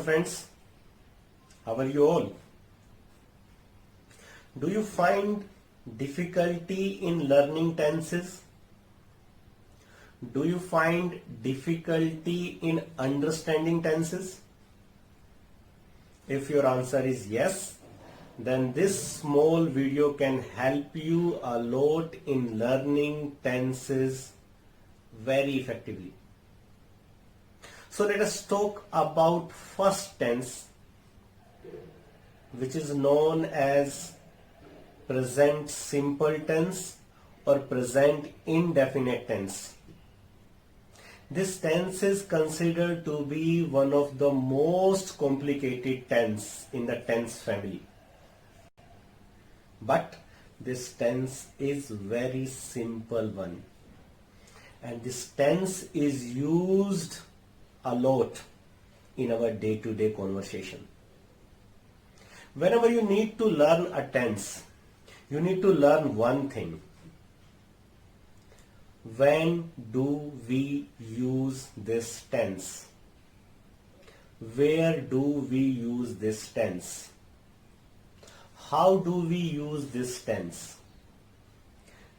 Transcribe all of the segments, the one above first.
friends, how are you all? Do you find difficulty in learning tenses? Do you find difficulty in understanding tenses? If your answer is yes, then this small video can help you a lot in learning tenses very effectively. So let us talk about first tense, which is known as present simple tense or present indefinite tense. This tense is considered to be one of the most complicated tense in the tense family. But this tense is very simple one. And this tense is used a lot in our day-to-day conversation. Whenever you need to learn a tense, you need to learn one thing. When do we use this tense? Where do we use this tense? How do we use this tense?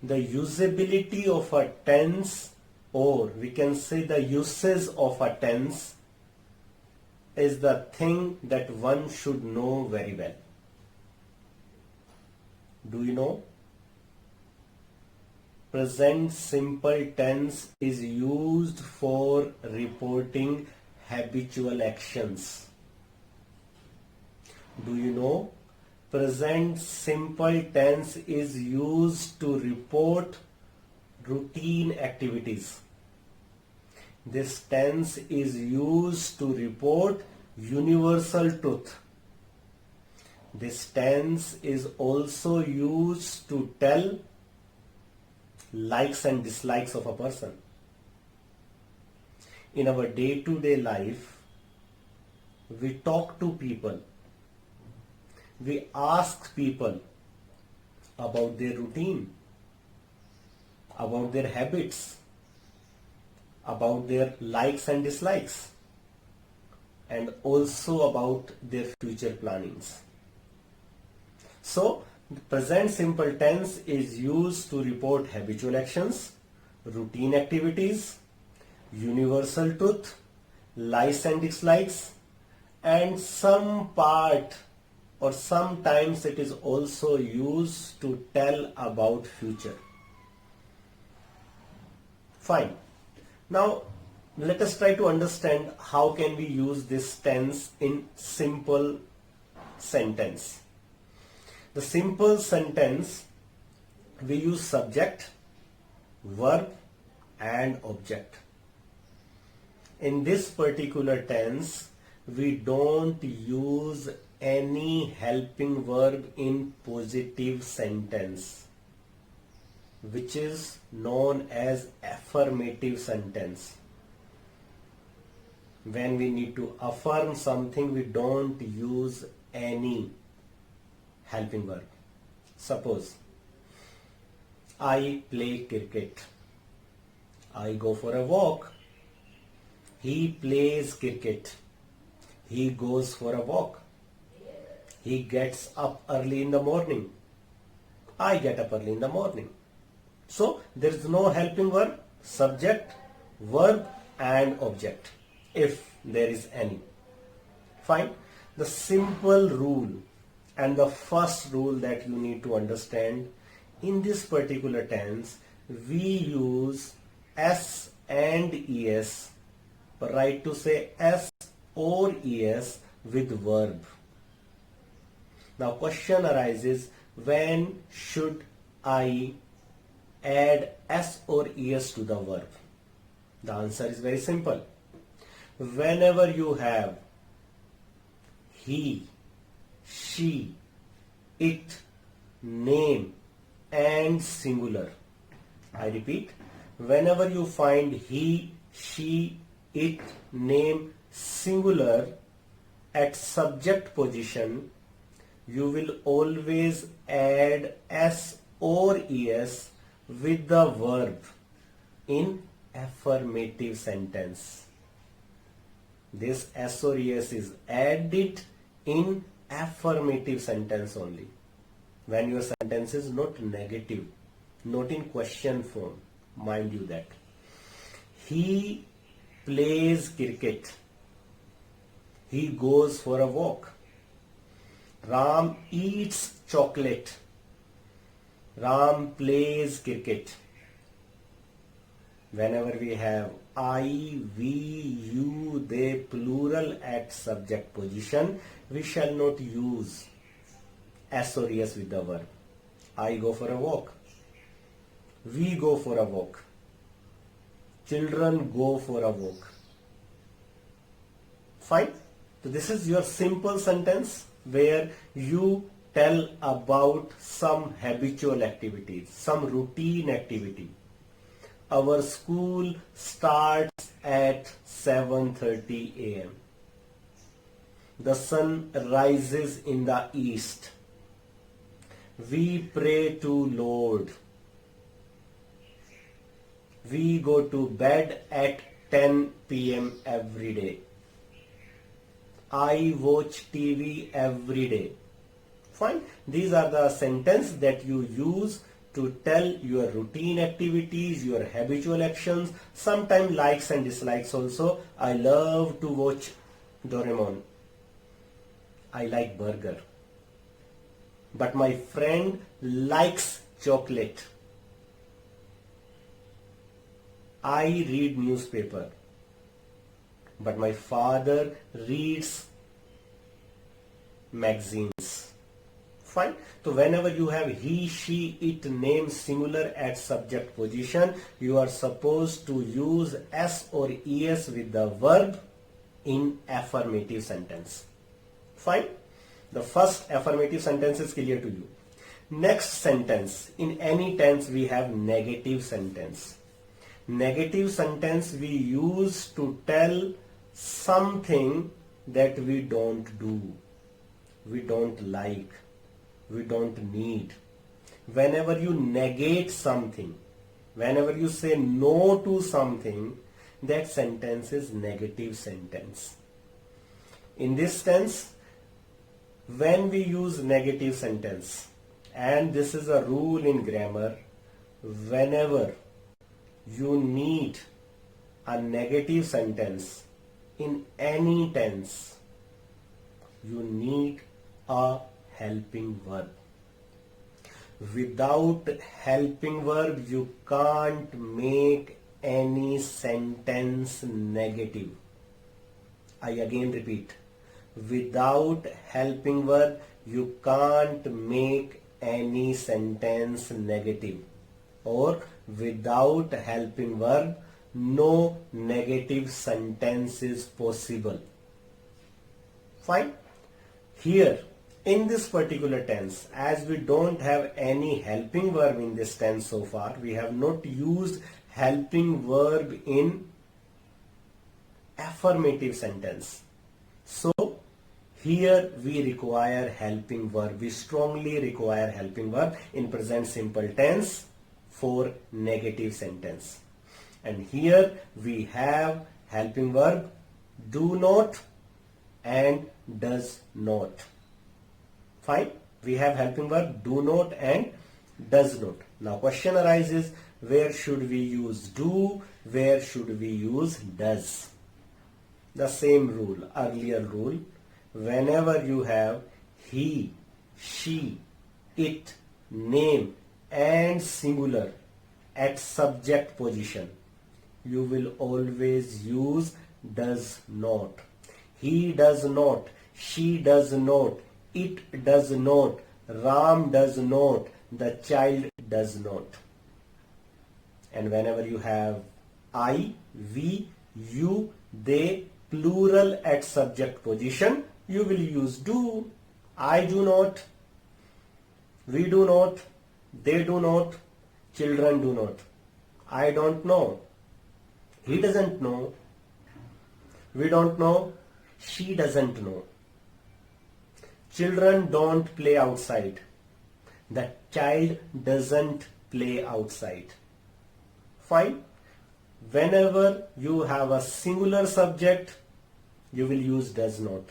The usability of a tense, or we can say the uses of a tense, is the thing that one should know very well. Do you know? Present simple tense is used for reporting habitual actions. Do you know? Present simple tense is used to report routine activities. This tense is used to report universal truth. This tense is also used to tell likes and dislikes of a person. In our day-to-day life, we talk to people. We ask people about their routine, about their habits, about their likes and dislikes, and also about their future plannings. So, the present simple tense is used to report habitual actions, routine activities, universal truth, likes and dislikes, and some part or sometimes it is also used to tell about future. Fine. Now let us try to understand how can we use this tense in simple sentence. The simple sentence, we use subject, verb and object. In this particular tense, we don't use any helping verb in positive sentence, which is known as affirmative sentence. When we need to affirm something, we don't use any helping verb. Suppose, I play cricket. I go for a walk. He plays cricket. He goes for a walk. He gets up early in the morning. I get up early in the morning. So there is no helping verb, subject, verb and object, if there is any. Fine. The simple rule and the first rule that you need to understand, in this particular tense, we use S and ES, right, to say S or ES with verb. Now question arises, when should I add S or ES to the verb? The answer is very simple. Whenever you have he, she, it, name and singular. I repeat, whenever you find he, she, it, name, singular at subject position, you will always add S or ES with the verb in affirmative sentence. This S or ES is added in affirmative sentence only. When your sentence is not negative, not in question form, mind you that. He plays cricket. He goes for a walk. Ram eats chocolate. Ram plays cricket. Whenever we have I, we, you, they, plural at subject position, we shall not use S or ES with the verb. I go for a walk. We go for a walk. Children go for a walk. Fine. So this is your simple sentence where you tell about some habitual activities, some routine activity. Our school starts at 7:30 a.m. The sun rises in the east. We pray to Lord. We go to bed at 10 p.m. every day. I watch TV every day. Fine. These are the sentences that you use to tell your routine activities, your habitual actions, sometimes likes and dislikes also. I love to watch Doraemon. I like burger. But my friend likes chocolate. I read newspaper. But my father reads magazines. Fine. So whenever you have he, she, it, name, singular at subject position, you are supposed to use S or ES with the verb in affirmative sentence. Fine. The first affirmative sentence is clear to you. Next sentence, in any tense we have negative sentence. Negative sentence we use to tell something that we don't do, we don't like, we don't need. Whenever you negate something, whenever you say no to something, that sentence is negative sentence. In this tense, when we use negative sentence, and this is a rule in grammar, whenever you need a negative sentence in any tense, you need a helping verb. Without helping verb, you can't make any sentence negative. I again repeat, without helping verb, you can't make any sentence negative. Or without helping verb, no negative sentence is possible. Fine. Here, in this particular tense, as we don't have any helping verb in this tense so far, we have not used helping verb in affirmative sentence. So, here we require helping verb. We strongly require helping verb in present simple tense for negative sentence. And here we have helping verb do not and does not. Fine. We have helping verb do not and does not. Now question arises, where should we use do? Where should we use does? The same rule, earlier rule. Whenever you have he, she, it, name and singular at subject position, you will always use does not. He does not, she does not, it does not, Ram does not, the child does not. And whenever you have I, we, you, they, plural at subject position, you will use do. I do not, we do not, they do not, children do not. I don't know, he doesn't know, we don't know, she doesn't know. Children don't play outside. The child doesn't play outside. Fine. Whenever you have a singular subject you will use does not.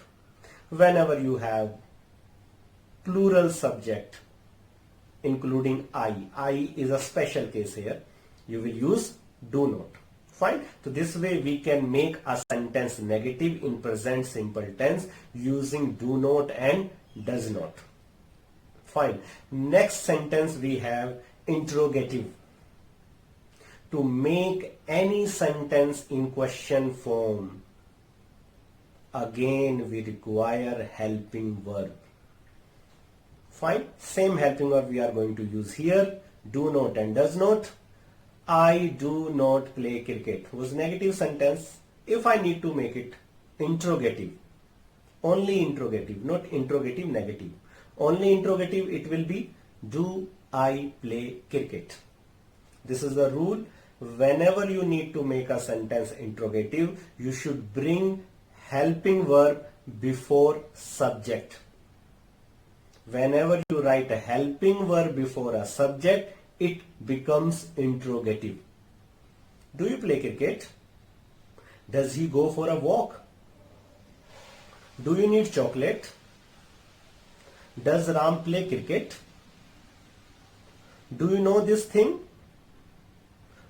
Whenever you have plural subject including I is a special case here, you will use do not. Fine. So this way we can make a sentence negative in present simple tense using do not and does not. Fine. Next sentence we have interrogative. To make any sentence in question form, again we require helping verb. Fine. Same helping verb we are going to use here. Do not and does not. I do not play cricket was negative sentence. If I need to make it interrogative, only interrogative, not interrogative negative, only interrogative, it will be do I play cricket. This is the rule. Whenever you need to make a sentence interrogative, you should bring helping verb before subject. Whenever you write a helping verb before a subject, it becomes interrogative. Do you play cricket? Does he go for a walk? Do you need chocolate? Does Ram play cricket? Do you know this thing?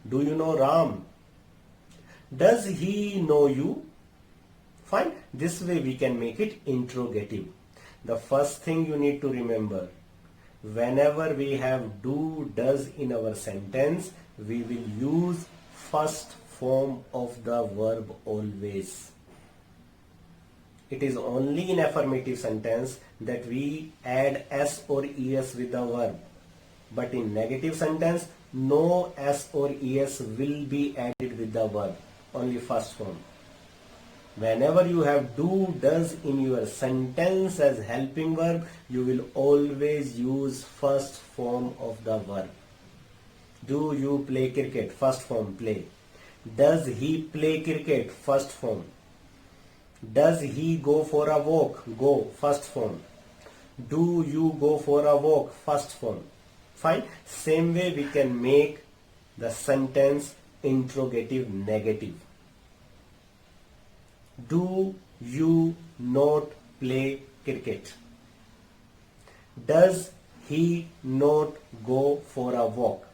Do you know Ram? Does he know you? Fine. This way we can make it interrogative. The first thing you need to remember, whenever we have do, does in our sentence, we will use first form of the verb always. It is only in affirmative sentence that we add s or es with the verb. But in negative sentence, no s or es will be added with the verb, only first form. Whenever you have do, does in your sentence as helping verb, you will always use first form of the verb. Do you play cricket? First form, play. Does he play cricket? First form. Does he go for a walk? Go, first form. Do you go for a walk? First form. Fine. Same way we can make the sentence interrogative negative. Do you not play cricket? Does he not go for a walk?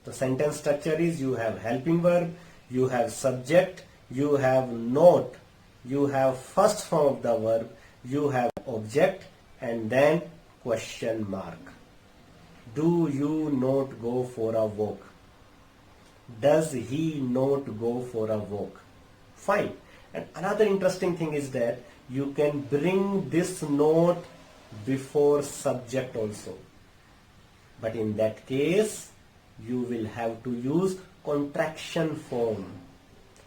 The sentence structure is you have helping verb, you have subject, you have not, you have first form of the verb, you have object, and then question mark. Do you not go for a walk? Does he not go for a walk? Fine. And another interesting thing is that you can bring this note before subject also. But in that case, you will have to use contraction form.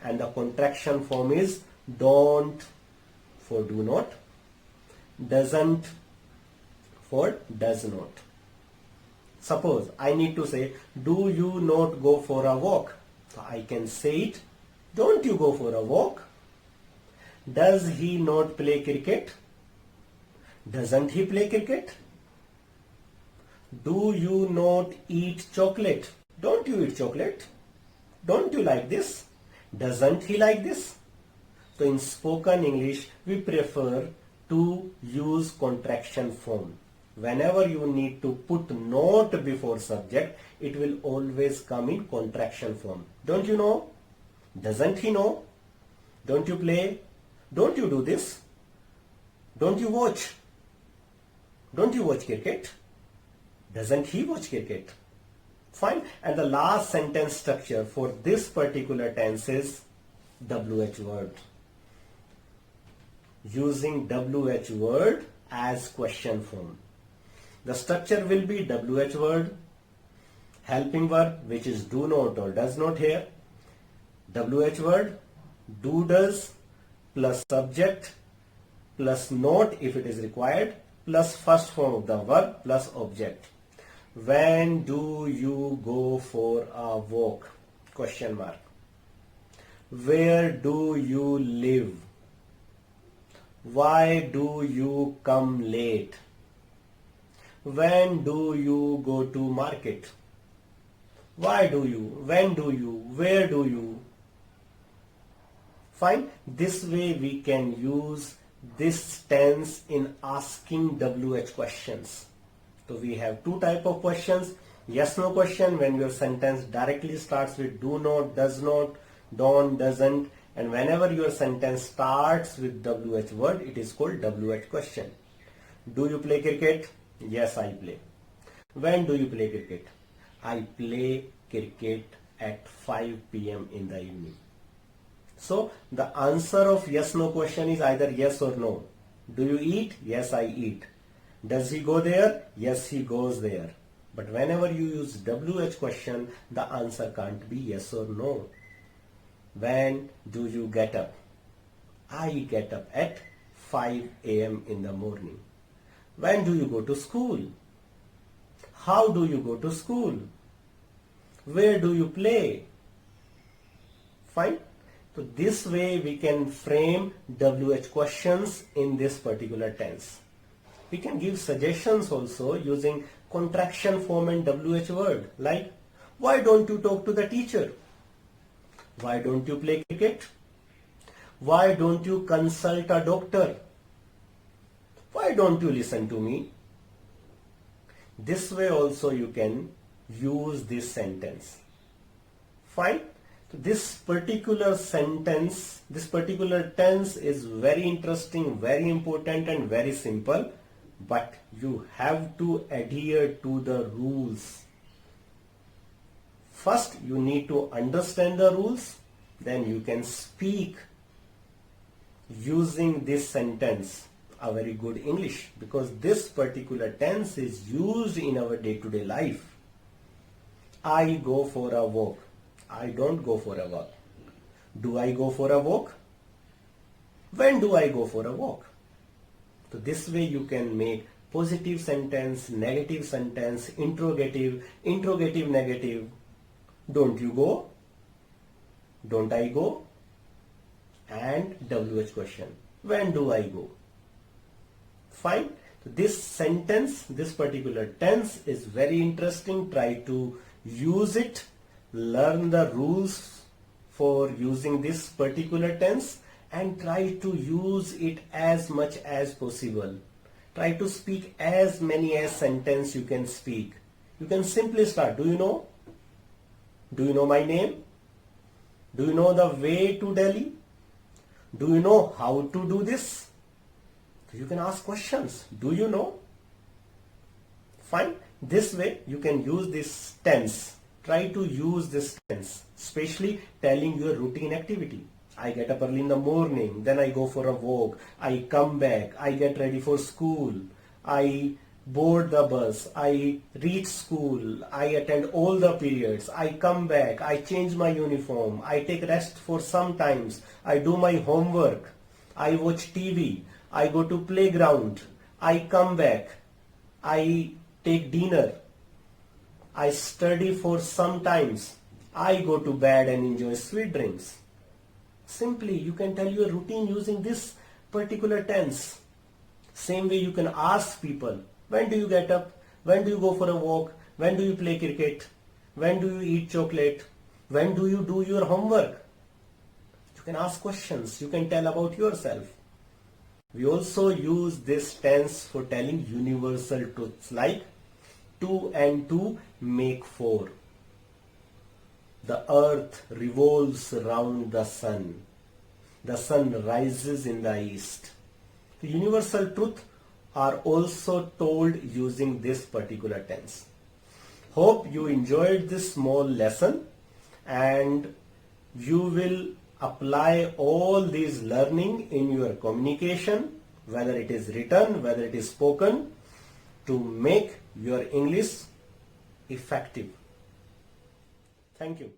And the contraction form is don't for do not, doesn't for does not. Suppose I need to say, do you not go for a walk? So I can say it, don't you go for a walk? Does he not play cricket? Doesn't he play cricket? Do you not eat chocolate? Don't you eat chocolate? Don't you like this? Doesn't he like this? So in spoken English, we prefer to use contraction form. Whenever you need to put not before subject, it will always come in contraction form. Don't you know? Doesn't he know? Don't you play? Don't you do this? Don't you watch? Don't you watch cricket? Doesn't he watch cricket? Fine. And the last sentence structure for this particular tense is WH word. Using WH word as question form. The structure will be WH word, helping verb, which is do not or does not here, WH word, do does, plus subject, plus not if it is required, plus first form of the verb, plus object. When do you go for a walk? Question mark. Where do you live? Why do you come late? When do you go to market? Why do you? When do you? Where do you? Fine. This way we can use this tense in asking WH questions. So we have two type of questions. Yes no question, when your sentence directly starts with do not, does not, don't, doesn't, and whenever your sentence starts with WH word, it is called WH question. Do you play cricket? Yes, I play. When do you play cricket? I play cricket at 5 p.m. in the evening. So the answer of yes no question is either yes or no. Do you eat? Yes, I eat. Does he go there? Yes, he goes there. But whenever you use WH question, the answer can't be yes or no. When do you get up? I get up at 5 a.m. in the morning. When do you go to school? How do you go to school? Where do you play? Fine. So this way we can frame WH questions in this particular tense. We can give suggestions also using contraction form and WH word, like why don't you talk to the teacher? Why don't you play cricket? Why don't you consult a doctor? Why don't you listen to me? This way also you can use this sentence. Fine. So this particular sentence, this particular tense is very interesting, very important and very simple, but you have to adhere to the rules. First you need to understand the rules, then you can speak using this sentence a very good English, because this particular tense is used in our day-to-day life. I go for a walk. I don't go for a walk. Do I go for a walk? When do I go for a walk? So this way you can make positive sentence, negative sentence, interrogative, interrogative negative. Don't you go? Don't I go? And WH question. When do I go? Fine. So this sentence, this particular tense is very interesting. Try to use it. Learn the rules for using this particular tense and try to use it as much as possible. Try to speak as many as sentence you can speak. You can simply start. Do you know? Do you know my name? Do you know the way to Delhi? Do you know how to do this? You can ask questions. Do you know? Fine. This way you can use this tense. Try to use this tense, especially telling your routine activity. I get up early in the morning, then I go for a walk, I come back, I get ready for school, I board the bus, I reach school, I attend all the periods, I come back, I change my uniform, I take rest for some times, I do my homework, I watch TV, I go to playground, I come back, I take dinner, I study for some times, I go to bed and enjoy sweet dreams. Simply you can tell your routine using this particular tense. Same way you can ask people, when do you get up? When do you go for a walk? When do you play cricket? When do you eat chocolate? When do you do your homework? You can ask questions. You can tell about yourself. We also use this tense for telling universal truths like 2 and 2 make 4. The earth revolves around the sun. The sun rises in the east. The universal truth are also told using this particular tense. Hope you enjoyed this small lesson and you will apply all these learning in your communication, whether it is written, whether it is spoken, to make your English effective. Thank you.